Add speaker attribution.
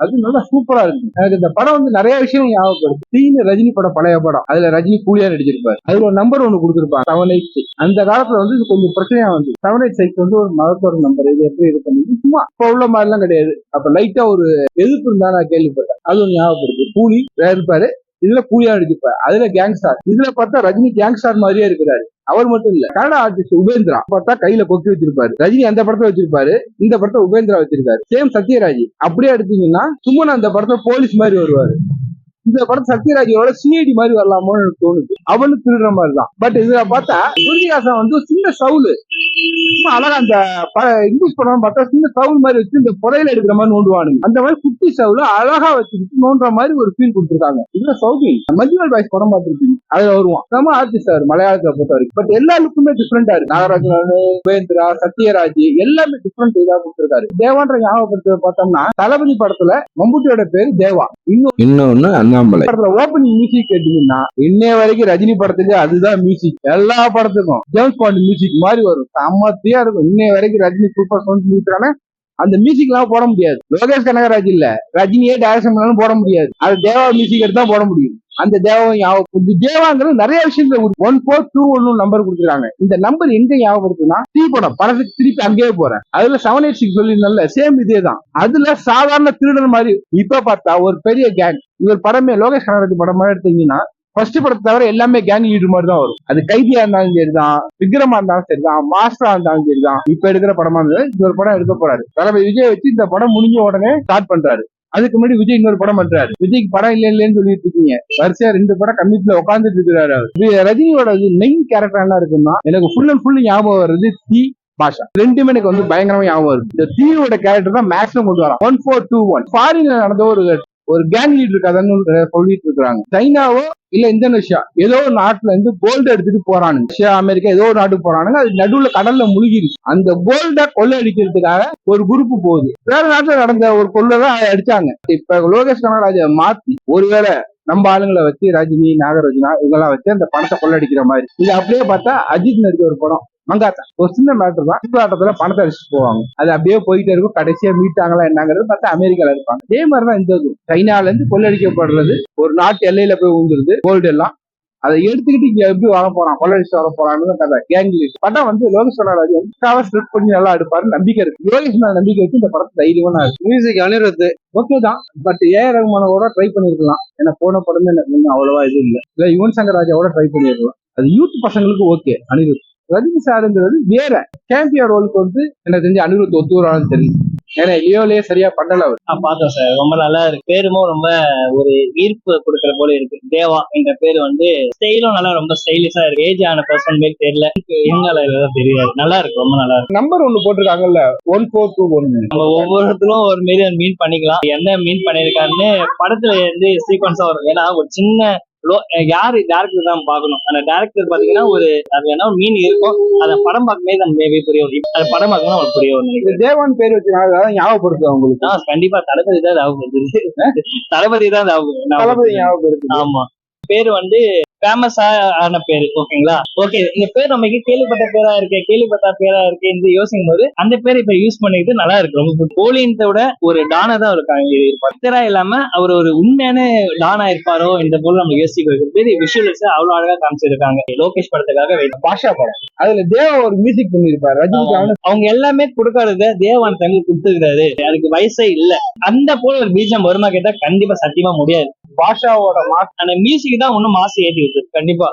Speaker 1: அது நல்லா சூப்பரா இருக்கு. எனக்கு இந்த படம் வந்து நிறைய விஷயம் ஞாபகப்படுது. தீனு ரஜினி படம், பழைய படம், அதுல ரஜினி கூலியா நடிச்சிருப்பாரு. அதுல ஒரு நம்பர் ஒண்ணு கொடுத்திருப்பாங்க, 786. அந்த காலத்துல வந்து இது கொஞ்சம் பிரச்சனையா வந்து 786 வந்து ஒரு மதத்தோட நம்பர். இது எப்படி இது பண்ணி சும்மா இப்ப உள்ள மாதிரி எல்லாம் கிடையாது. அப்ப லைட்டா ஒரு எதிர்ப்பு இருந்தா நான் கேள்விப்பட்டேன். அது ஒரு ஞாபகப்படுது. கூலி இருப்பாரு, இதுல கூலியா நடிச்சிருப்பாரு. அதுல கேங்ஸ்டார். இதுல பார்த்தா ரஜினி கேங்ஸ்டார் மாதிரியே இருக்கிறாரு. அவர் மட்டும் இல்ல, கன்னட ஆர்டிஸ்ட் உபேந்திரா பார்த்தா கையில கொக்கி வச்சிருப்பாரு. ரஜினி அந்த படத்தை வச்சிருப்பாரு, இந்த படத்தை உபேந்திரா வச்சிருக்காரு. சேம் சத்யராஜ். அப்படியே எடுத்தீங்கன்னா சும்மா அந்த படத்துல போலீஸ் மாதிரி வருவாரு. இந்த படம் சத்யராஜோட சிஐடி மாதிரி வரலாமோன்னு எனக்கு தோணுது. அவனு திருடுற மாதிரி தான். பட் இதுல பார்த்தா ஸ்ருதிஹாசன் வந்து சின்ன சவுலு, சும்மா அழகா அந்த இங்கிலீஷ் படம் பார்த்தா சின்ன சவுல் மாதிரி வச்சு இந்த புதையில எடுக்கிற மாதிரி நோண்டுவானுங்க. அந்த மாதிரி குட்டி சவுல அழகா வச்சுக்கிட்டு நோண்டுற மாதிரி ஒரு ஃபீல் கொடுத்துருக்காங்க. இதுல சௌபி மஞ்சுமல் பாய்ஸ் படம் பார்த்துருக்கீங்க, அதுல வருவான். நம்ம ஆர்டிஸ்ட் அவர் மலையாளத்தை பொறுத்த வரைக்கும். பட் எல்லா லுக்குமே டிஃப்ரெண்டா இருக்கு. நாகராஜன், உபேந்திரா, சத்யராஜ் எல்லாமே டிஃப்ரெண்ட் இதா கொடுத்துருக்காரு. தேவான்ற ஞாபகப்படுத்த பார்த்தோம்னா தளபதி படத்துல மம்புட்டியோட பேரு தேவா. இன்னொன்னு அண்ணாமலை படத்துல ஓப்பனிங் மியூசிக் கேட்டீங்கன்னா இன்னைய வரைக்கும் ரஜினி படத்துக்கு அதுதான் மியூசிக். எல்லா படத்துக்கும் ஜேம்ஸ் பாண்ட் மியூசிக் மாதிரி வரும், செம்மத்தியா இருக்கும். இன்னைய வரைக்கும் ரஜினி சூப்பர் சாங்ஸ் மியூசிக்கான அந்த மியூசிக் எல்லாம் போட முடியாது. லோகேஷ் கனகராஜ் இல்ல, ரஜினியே டைரக்ஷன் பண்ணாலும் போட முடியாது. அது தேவா மியூசிக் எடுத்து தான் போட முடியும். அந்த தேவாங்கிறது நிறைய விஷயத்துல 1421 நம்பர் கொடுத்துருக்காங்க. இந்த நம்பர் எங்க ஞாபகப்படுத்துனா தீ படம் படத்துக்கு திருப்பி அங்கேயே போறேன். அதுல 786 சொல்லிருந்தல சேம் இதே தான். அதுல சாதாரண திருடன் மாதிரி. இப்ப பார்த்தா ஒரு பெரிய கேங். இவர் படமே லோகேஷ் கனகராஜ் படம் மாதிரி எடுத்தீங்கன்னா ஃபர்ஸ்ட் படத்தை தவிர எல்லாமே கேங் லீடர் மாதிரி தான் வரும். அது கைதியா இருந்தாலும் சரிதான், விக்ரமா இருந்தாலும் சரிதான், மாஸ்டரா இருந்தாலும் சரிதான். இப்ப எடுக்கிற படமா இருந்தாலும் இது ஒரு படம் எடுக்க போறாரு. தளபதி விஜய் வச்சு இந்த படம் முடிஞ்ச உடனே ஸ்டார்ட் பண்றாரு. அதுக்கு முன்னாடி விஜய் இன்னொரு படம் பண்றாரு. விஜய்க்கு படம் இல்லைன்னு சொல்லிட்டு இருக்கீங்க, வரிசையா 2 படம் கமிட்ல உட்காந்துட்டு இருக்கிறாரு. ரஜினியோட மெயின் கேரக்டர் என்ன இருக்குன்னா எனக்கு ஃபுல் அண்ட் ஃபுல் ஞாபகம் வருது தீ, பாஷா. ரெண்டுமே எனக்கு வந்து பயங்கரமா ஞாபகம் வருது. இந்த தீயோட கேரக்டர் தான் மேக்ஸிமம் கொண்டு வரான். 1421 ஃபாரின்ல நடந்த ஒரு கேங் லீடர் கதைன்னு சொல்லிட்டு இருக்காங்க. சைனாவோ இல்ல இந்தோனேஷியா ஏதோ ஒரு நாட்டுல இருந்து கோல்டு எடுத்துட்டு போறானுங்க. ரஷ்யா, அமெரிக்கா ஏதோ ஒரு நாட்டுக்கு போறானுங்க. அது நடுவுல கடல்ல முழுகிருச்சு. அந்த கோல்ட கொள்ளை அடிக்கிறதுக்காக ஒரு குரூப் போகுது. வேற நாட்டுல நடந்த ஒரு கொள்ளதான் அடிச்சாங்க. இப்ப லோகேஷ் கனகராஜ மாத்தி ஒருவேளை நம்ம ஆளுங்களை வச்சு ரஜினி, நாகராஜனா இவங்கெல்லாம் வச்சு அந்த பணத்தை கொள்ளடிக்கிற மாதிரி. இது அப்படியே பார்த்தா அஜித் நடிச்ச ஒரு படம் மங்காத்தா. ஒரு சின்ன மேட்டர் தான். ஆட்டத்துல பணத்தை அடிச்சுட்டு போவாங்க. அது அப்படியே போயிட்டே இருக்கும். கடைசியா மீட்டாங்களா என்னங்கிறது பார்த்தா அமெரிக்கால இருப்பாங்க. அதே மாதிரிதான் இந்த சைனால இருந்து கொள்ளடிக்கப்படுறது, ஒரு நாட்டு எல்லையில போய் ஊந்துருது கோல்டு எல்லாம். அதை எடுத்துக்கிட்டு இங்க எப்படி வர போறான், கொள்ளடிச்சு வர போறான்னு கதை. கேங் லீடர் படம் வந்து லோகேஷ் கனகராஜ் வந்து ஸ்கிரிப்ட் பண்ணி நல்லா எடுப்பாரு நம்பிக்கை இருக்கு. லோகேஷ் மேல நம்பிக்கை வச்சு இந்த படத்தை தைரியமா இருக்கு. மியூசிக் அனிருத் ஓகே தான், பட் ஏஆர் ரஹ்மானோட ட்ரை பண்ணிருக்கலாம். ஏன்னா போன படமே எனக்கு அவ்வளவா இது இல்ல யுவன் சங்கர் ராஜாவோட ட்ரை பண்ணிருக்கலாம். அது யூத் பசங்களுக்கு ஓகே. அனிருத் ரஜினி சாருங்கிறது வேற சாம்பியன் ரோலுக்கு வந்து எனக்கு தெரிஞ்சு அனிருத் ஒத்துவரான்னு தெரியும். ஏன்னா லியோலயே சரியா பண்ணல அவர்.
Speaker 2: பார்த்தோம் சார், ரொம்ப நல்லா இருக்கு. பேருமோ ரொம்ப ஒரு ஈர்ப்பு கொடுக்குற போல இருக்கு. தேவா என்ற பேரு வந்து ஸ்டைலும் நல்லா ரொம்ப ஸ்டைலிஷா இருக்கு. ஏஜ் ஆன பர்சன் பேர் தெரியல, எங்கால தெரியாது. நல்லா இருக்கு, ரொம்ப நல்லா இருக்கு.
Speaker 1: நம்பர் ஒண்ணு போட்டிருக்காங்கல்ல 1421.
Speaker 2: நம்ம ஒவ்வொருத்தரும் ஒரு மாரி மீன் பண்ணிக்கலாம். என்ன மீன் பண்ணிருக்காருன்னு படத்துல இருந்து சீக்வன்ஸா வரும். ஏன்னா ஒரு சின்ன யாரு டேரக்டர் தான் பாக்கணும். அந்த டேரக்டர் பாத்தீங்கன்னா ஒரு மீன் இருக்கும். அதை படம் பார்க்கும்போது நம்ம மேபி புரிய வரும். அது படம் பார்க்கணும் அவங்களுக்கு புரிய வரும்.
Speaker 1: தேவான் பேர் வச்சு ஞாபகப்படுத்து அவங்களுக்கு.
Speaker 2: கண்டிப்பா தளபதி தான் ஞாபகப்படுத்து. தளபதி தான் ஞாபகம். ஆமா, பேரு வந்து ஃபேமஸ் ஆன பேரு. ஓகேங்களா, ஓகே. இந்த பேர் நமக்கு கேள்விப்பட்ட பேரா இருக்கு என்று யோசிக்கும் போது அந்த பேரை இப்ப யூஸ் பண்ணிட்டு நல்லா இருக்கு. ரொம்ப போலியத்தை விட ஒரு டானா தான் இருக்காங்க. இல்லாம அவர் ஒரு உண்மையான டானா இருப்பாரோ இந்த போல நம்ம யோசிக்க பேரு. விஷுவல்ஸ் அவ்வளவு அழகா காமிச்சிருக்காங்க. லோகேஷ் படத்துக்காக பாஷா படம், அதுல தேவா ஒரு மியூசிக் பண்ணிருப்பாரு. ரஜினி அவங்க எல்லாமே கொடுக்காதத தேவான் தங்க கொடுத்துருக்காரு. அதுக்கு வயசே இல்ல. அந்த போல ஒரு பீஜம் வருமா கேட்டா கண்டிப்பா சத்தியமா முடியாது.
Speaker 1: பாஷாவோட
Speaker 2: அந்த மியூசிக் தான் ஒன்னும் மாசு ஏற்றி விட்டு கண்டிப்பா.